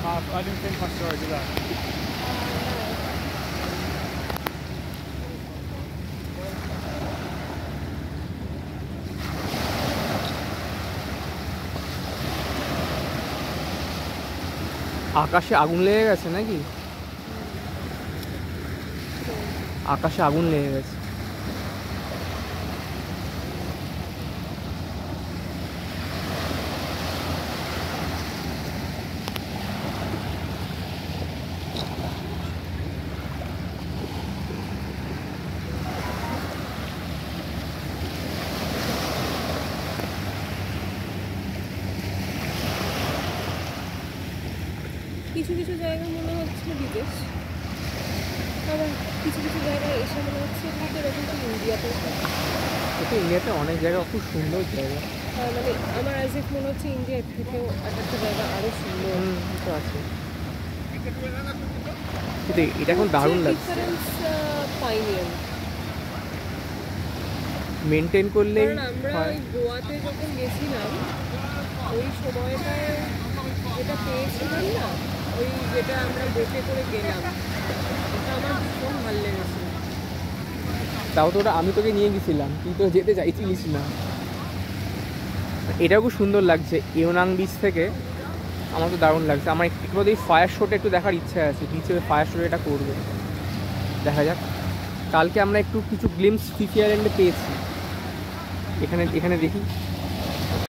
I didn't think my story to that. আকাশে আগুন লেগে গেছে নাকি? আকাশে আগুন লেগে গেছে। কিছু কিছু জায়গা মনে হচ্ছে বিদেশ, আবার কিছু কিছু জায়গায় এসে মনে হচ্ছে কিন্তু এরকম তো ইন্ডিয়াতে। এটা ইন্ডিয়াতে অনেক জায়গা খুব সুন্দর জায়গা। মানে আমার অ্যাজ ইফ মনে হচ্ছে ইন্ডিয়ার থেকেও একটা জায়গা আরও সুন্দর তো আছে, কিন্তু এটা এখন দারুণ লাগছে। ডিফারেন্স পাইনি আমি, মেনটেন করলে। কারণ আমরা ওই গোয়াতে যখন গেছিলাম ওই সময়টায় যেটা পেয়েছিলাম না, ওই যেটা আমরা বোটে করে গেলাম, ওটা আমার ভীষণ ভালো লেগেছিল। তাও তো ওটা আমি তোকে নিয়ে গেছিলাম, তুই তো যেতে চাইছিলিস না। এটাও খুব সুন্দর লাগছে ইয়োনাং বিচ থেকে, আমার তো দারুণ লাগছে। আমার একটু এই ফায়ার শোটা একটু দেখার ইচ্ছা আছে, বিচে ফায়ার শো এটা করবে, দেখা যাক। কালকে আমরা একটু কিছু গ্লিমস ফিফি আইল্যান্ডে পেয়েছি, এখানে দেখি।